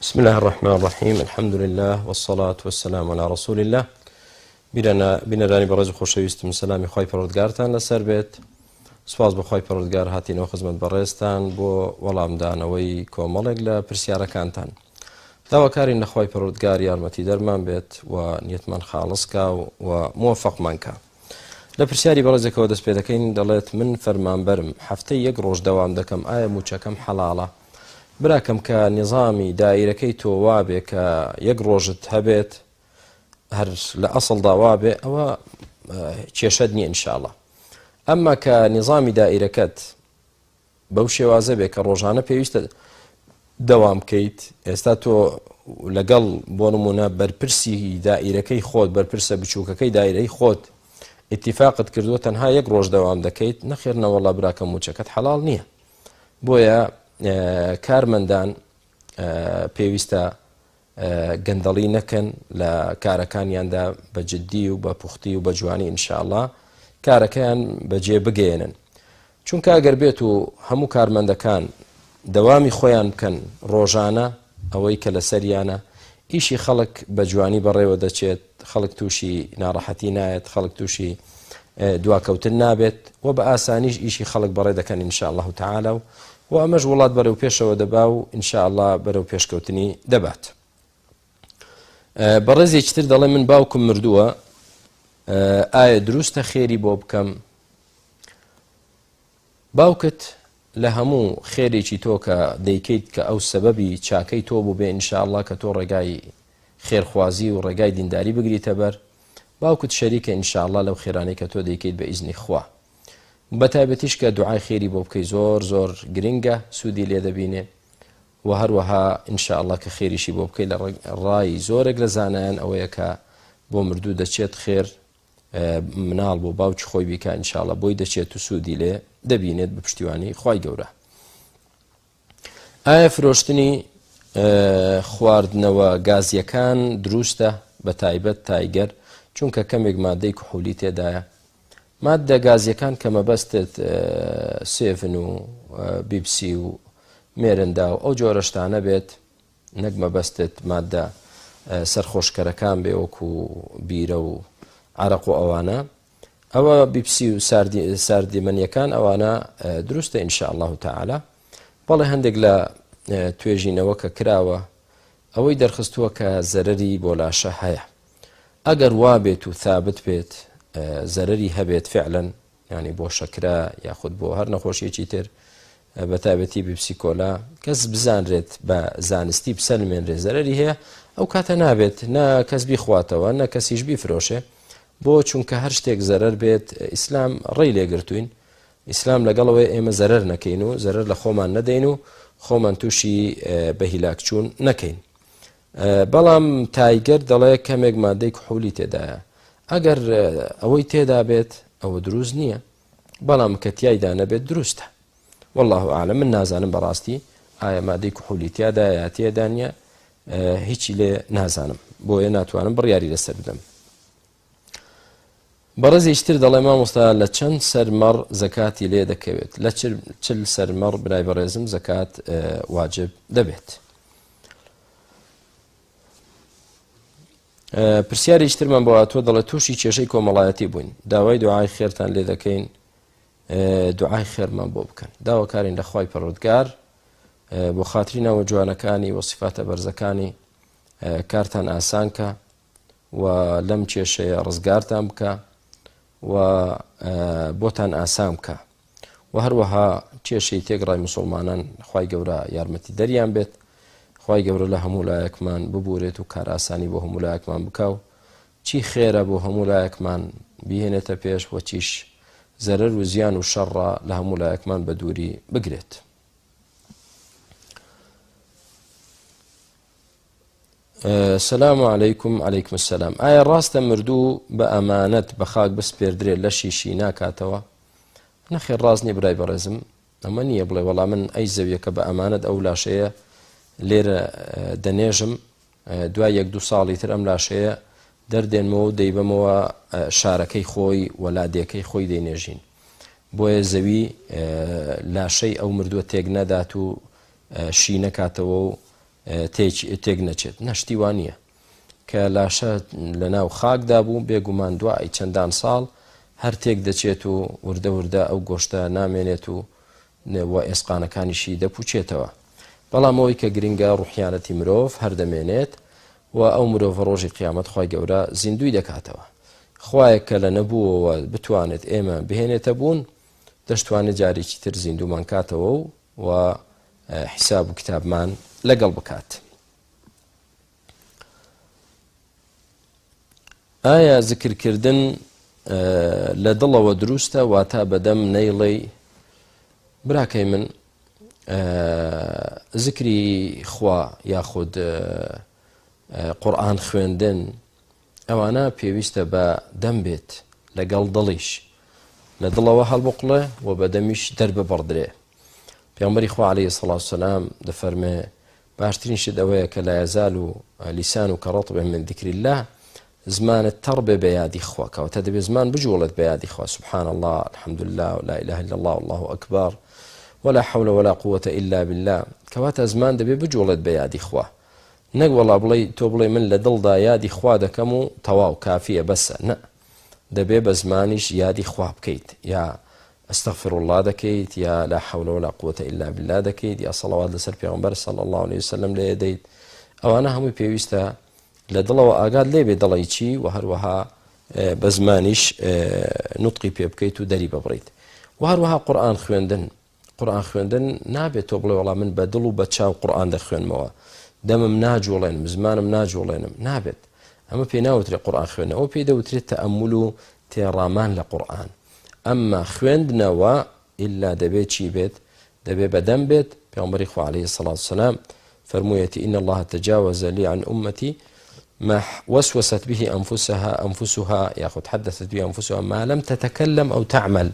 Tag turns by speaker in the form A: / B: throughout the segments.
A: بسم الله الرحمن الرحيم. الحمد لله والصلاة والسلام على رسول الله. بنراني برز خوشويست من سلامي خواهي پروردگارتان لسر بيت. سپاس بخواهي پروردگار هاتين وخزمت برزتان بو ولام دانوي كومالك لپرسياركانتان. داواكارين لخواهي پروردگار يارمتي درمان بيت ونيتمان خالصكا وموفق منكا. لپرسياري برزك ودس بيدكين دلت من فرمان برم حفتي يقروش دوام دكم آية موچكم حلالة. براكم كنظامي دائركي توابي كيقروجت هبت هر لأصل ضوابي أو تشدني إن شاء الله. أما كنظامي دائركت بوشي وازبي كروجانا بيوست دوام كيت استاتو لقل بونمونا برپرسي دائركي خود برپرسة بچوككي دائركي خود اتفاقت كردو تنها يقروج دوام دكيت نخيرنا والله براكم موچكت حلال نية بويا کارمەندان پێویستە گەندەڵی نەکەن لە کارەکانیاندا بە جددی و بە پوختی و بە جوانی ئینشاءالله کارەکەیان بەجێ بگەێنن چونکە ئەگەر بێت و هەموو کارمەندەکان دەوامی خۆیان بکەن ڕۆژانە ئەوەی کە لەسەریانە ئیشی خەڵک بە جوانی بەڕێوە دەچێت خەڵک تووشی ناڕەحەتی نایەت خەڵک تووشی دواکەوتن نابێت و بە ئاسانیش ئیشی خەڵک بەڕێ دەکەن ئینشاءالله تعالە و ئەمەش وڵات بەرەو پێشەوە دەبا و ئینشاءالله بەرەو پێشکەوتنی دەبات. بەڕێزێکی تر دەڵێ من باوکم مردووە ئایا دروستە خێری بۆ بکەم؟ باوکت لە هەموو خێرێکی تۆ کە دەیکەیت کە ئەو سەبەبی چاکەی تۆ بوو بێ ئینشاءالله کە تۆ ڕێگای خێرخوازی و ڕێگای دینداری بگریتە بەر باوکت شەریکە ئینشاءالله لەو خێرانەی کە تۆ دەیکەیت بە ئیزنی خوا. بەتایبەتیش کە دوعای خێری بۆ بکەی زۆر گرنگە سوودی لێ دەبینێ و هەروەها ئینشاءالله کە خێریشی بۆ بکەی لە ڕای زۆرێک لە زانایان ئەوەیە کە بۆ مردوو دەچێت خێر مناڵ بۆ باوکی خۆی بیکە ئینشاءالله بۆی دەچێت و سوودی لێ دەبینێت بە پشتیوانی خوای گەورە. ئایا فرۆشتنی خواردنەوە گازیەکان دروستە بەتایبەت تایگەر چونکە کەمێک مادەی کحولی تێدایە؟ مادە گازیەکان کە مەبەستت سێڤن و بیبسی و مێرندا و ئەو جۆرە شتانە بێت نەک مەبەستت مادە سەرخۆشکەرەکان بێ وەکو بیرە و عەرەق و ئەوانە ئەوە بیبسی و ساردیمەنیەکان ئەوانە دروستە ئینشاءالله تعالە بەڵێ هەندێک لە توێژینەوە کە کراوە ئەوەی دەرخستووە کە زەرەری بۆ لاشە هەیە ئەگەر وا بێت و ثابت بێت زەرەری هەبێت فعلا ینی بۆ شەکرا یاخود بۆ هەر نەخۆشیەکی تر بەتایبەتی بیبسی کۆلا کەس بزانرێت بە زانستی بسەلمێنرێ زەرەری هەیە ئەو کاتە نابێت نە کەس بیخواتەوە نە کەسیش بیفرۆشێ بۆ چونکە هەر شتێک زەرەر بێت ئیسلام ڕێی لێگرتوین ئیسلام لەگەڵەوەی ئێمە زەرەر نەکەین و زەرەر لە خۆمان نەدەین و خۆمان تووشی بە هیلاک چوون نەکەین. بەڵام تایگەر دەڵێ کەمێک مادەی کحولی تێدایە ئەگەر ئەوەی تێدا بێت ئەوە دروست نییە بەڵام کە تیایدا نەبێت دروستە والله ئاعلم من نازانم بەڕاستی ئایا مادەی کحولی تیادا یا تێدا نییە هیچی لێ نازانم بۆیە ناتوانم بڕیاری لەسەر بدەم. بەڕێزێکی تر دەڵێ مامۆستا لە چەند سەرمەڕ زەکاتی لێ دەکەوێت لە چل سەرمەڕ برای بەڕێزم زەکات واجب دەبێت. پرسیارێکی ترمان بۆ هاتووە دەڵێ تووشی کێشەی کۆمەڵایەتی بووین داوای دوعای خێرتان لێ دەکەین دوعای خێرمان بۆ بکەن داواکارین لە خوای پەروەردگار بۆ خاتری ناوە جوانەکانی و سیفاتە بەرزەکانی کارتان ئاسانکە و لەم کێشەیە ڕزگارتان بکە و بۆتان ئاسان بکە و هەروەها کێشەی تێگڕای موسڵمانان خوای گەورە یارمەتی دەریان بێت خوای گەورە لە هەموو لایەکمان ببورێت و کار ئاسانی بۆ هەموو لایەکمان بکاو چی خێرە بۆ هەموو لایەکمان بیهێنێتە پێش و چیش زەرەر و زیان و شەڕە لە هەموو لایەکمان بە دووری بگرێت. سلام علیکم علیکم السلام. ئایا ڕاستە مردوو بە ئەمانەت بە خاک بسپێردرێت لە شیشی ناکاتەوە؟ نەخێر ڕاست نییە برای بەڕێزم ئەمە نییە بڵێ وەڵام من ئەی زەویە کە بە ئەمانەت ئەو لاشەیە لێرە دەنێژم دوای 1-2 ساڵی تر ئەم لاشەیە دەردێنمەوە و دەیبەمەوە شارەکەی خۆی وەلادێکەی خۆی دەینێژین بۆیە زەوی لاشەی ئەو مردووە تێک نەدات و شی نەکاتەوە و تێک نەچێت نەشتیوان نییە کە لاشە لە ناو خاکدا بوو بێگومان دوای چەندان ساڵ هەر تێک دەچێت و وردە وردە ئەو گۆشتە نامێنێت و ئێسقانەکانیشی دەپوچێتەوە بەڵام ئەوەی کە گرنگە ڕوحیانەتی مرۆڤ هەردەمێنێت و ئەو مرۆڤ ڕۆژی قیامەت خی گەورە زیندوی دەکاتەوە خوایەک کە لە نەبووەوە بتوانێت ئێمە بهێنێتە بوون دەشتوانێت جارێکی تر زیندومان کاتەوە و حیساب و کتابمان لەگەڵ بکات ئایا زیکرکردن لە دڵەوە دروستە واتە بەدەم نەیڵێ براکەی من زیکری خوا یاخود قورئان خوێندن ئەوانە پێویستە بە دەم بێت لەگەڵ دڵیش لە دڵەوە هەڵبقڵێ و بەدەمیش دەرببڕدرێ پێغەمبەری خوا عەلەیهی سەڵات وسەلام دەفەرمێ باشترین شت ئەوەیە کە لا یەزال لیسانک رطبا من ذکر الله زمانت تەڕ بێ بە یادی خوا کەواتە دەبێ زمان بجوڵێت بە یادی خوا سبحان الله الحمد لله ولا إله إلا الله والله أكبر ولا حول ولا قوة إلا بالله کەواتە زمان دەبێ بجوڵێت بە یادی خوا نەک وەڵا بڵێ تۆ بڵێ من لە دڵدا یادی خوا دەکەم و تەواو کافیە بەسە نە دەبێ بە زمانیش یادی خوا بکەیت یا استغفر الله دەکەیت یا لا حول ولا قوة إلا بالله دەکەیت یا سەڵاوات لەسەر پێغەمبەر صلی الله عليه وسلم لێ دەیت ئەوانە هەمووی پێویستە لە دڵەوە ئاگات لێبێ دڵی چی و هەروەها بە زمانیش نوتقی پێ بکەیت و دەری ببڕیت و هەروەها قورئان خوێندن نابێت تۆ بڵێ وەڵام من بە دڵ و بە چاو قورئان دەخوێنمەوە دەمم ناجوڵێنم زمانم ناجوڵێنم نابێت ئەمە پێ ناوترێت قورئان خوێندنەوە ئەوە پێی دەوترێت تەئەممول و تێڕامان لە قورئان ئەمما خوێندنەوە ئیلا دەبێت چی بێت دەبێت بەدەم بێت پێغەمبەری خوا عەلەیهی سەڵات وسەلام فەرموویەتی إن الله تجاوز لي عن أمتي ما وسوست به أنفسها ياخذ حدثت به أنفسها ما لم تتكلم أو تعمل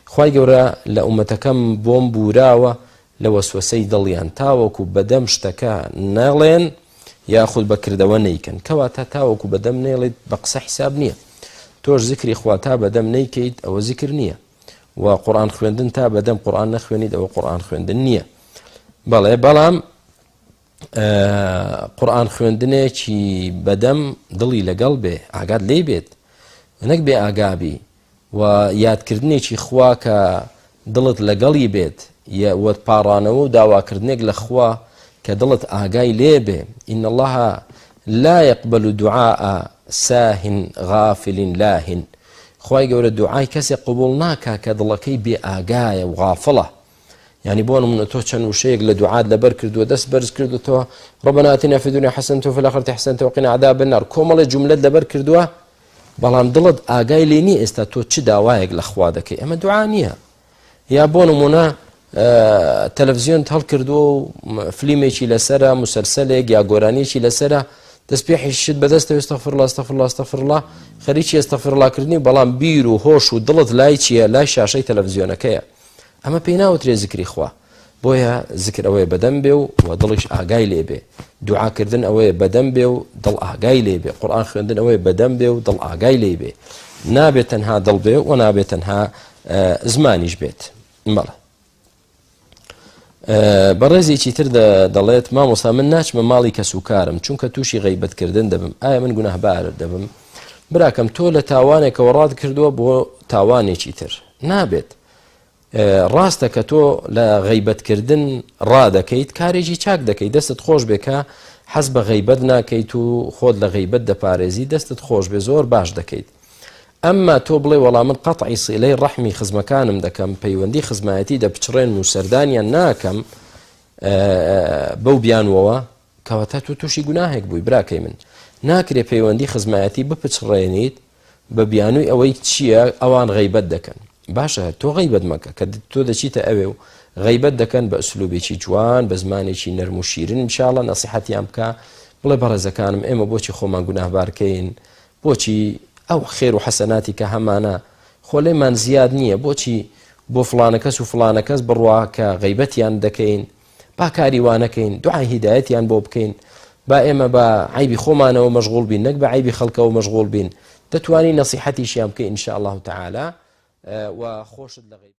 A: خواهي گەورە لە ئومەتەکەم بۆم بوراوە لە وەسوەسەی دڵیان تاوەکو بەدەم شتەکە نەڵێن یاخود بەکردەوە نەیکەن کەواتە تاوەکو بەدەم نێڵێت بە قسە حیساب نییە تۆش زیکری خوا تا بەدەم نەیکەیت ئەوە زیکر نییە و قورئان خوێندن تا بەدەم قورئان نەخوێنیت ئەوە قورئان خوێندن نییە بەڵێ بەڵام قورئان خوێندنێکی بەدەم دڵی لەگەڵ بێ ئاگات لێ بێت نەک بێ ئاگابی و یادکردنێکی خوا کە دڵت لەگەڵی بێت وەت پاڕانەوە و داواکردنێک لە خوا کە دڵت ئاگای لێ بێ إن الله لا يقبل دعاء ساه غافل لاه خوای گەورە دوعای کەسێک قبول ناکا کە دڵەکەی بێ ئاگایە و غافڵە يعني بۆ نمونە تۆ چەند وشەیەک لە دوعات لەبەر کردووە دەست بەرز کردوتەوە ربنا آتنا في الدنيا حسنة وفي الآخرة حسنة وقنا عذاب النار کۆمەڵێ جوملەت لەبەر کردووە بەڵام دڵت ئاگای لێ نییە ئێستا تۆ چ داوایەک لە خوا دەکەی ئەمە دوعا نییە یا بۆ نمونە تەلەڤیزیۆنت هەڵکردووە و فلیمێکی لەسەرە مسلسلێک یا گۆرانیەکی لەسەرە دەست پێ حیشت بەدەستەوە استەغفر الله استەغفر الله استەغفر الله خەریکی استەغفر الله کردنی بەڵام بیر و هۆش و دڵت لای چییە لای شاشەی تەلەڤیزیۆنەکەیە ئەمە پێی ناوترێ زیکری خوا بۆیە زیکر ئەوەیە بەدەم بێ و دڵیش ئاگای لێ بێ دوعاکردن ئەوەیە بەدەم بێ و دڵ ئاگای لێ بێ قورئان خوێندن ئەوەیە بەدەم بێ و دڵ ئاگای لێ بێ نابێت تەنها دڵ بێ و نابێت تەنها زمانیش بێت بەڵێ بەڕێزێکی تر دەڵێت مامۆستا من ناچمە ماڵی کەسوکارم چونکە تووشی غەیبەتکردن دەبم ئایا من گوناهبار دەبم براکەم تۆ لە تاوانێکەوە ڕات کردووە بۆ تاوانێکی تر نابێت ڕاستە کە تۆ لە غەیبەتکردن ڕادەکەیت کارێکی چاک دەکەیت دەستت خۆش بێکە حەز بە غەیبەت ناکەیت و خۆت لە غەیبەت دەپارێزی دەستت خۆش بێ زۆر باش دەکەیت ئەمما تۆ بڵێ وەڵام من قەتعی سیلەی ڕەحمی خزمەکانم دەکەم پەیوەندی خزمایەتی دەپچڕێن و سەردانیان ناکەم بەو بیانوەوە کەواتە تۆ تووشی گوناهێک بووی براکەی من ناکرێ پەیوەندی خزمایەتی بپچڕێنیت بە بیانووی ئەوەی چییە ئەوان غەیبەت دەکەن باشە تۆ غەیبەت مەکە کە تۆ دەچیتە ئەوێ و غەیبەت دەکەن بە ئوسلوبێکی جوان بە زمانێکی نەرم و شیرین انشاءالله نەسیحەتیان بکە بڵێ بەڕێزەکانم ئێمە بۆچی خۆمان گوناهبارکەین بۆچی ئەو خێر و حەسەناتی کە هەمانە خۆ لێمان زیاد نییە بۆچی بۆ فڵانە کەس و فڵانە کەس بڕوا کە غەیبەتیان دەکەین با کاری وانەکەین دوعای هیدایەتیان بۆ بکەین با ئێمە بە عیبی خۆمانەوە مەشغوڵ بین نەک بە عیبی خەڵکەوە مەشغوڵ بین دەتوانی نەسیحەتیشیان بکەین انشاءالله تعالی و خۆشت لە غەیبەت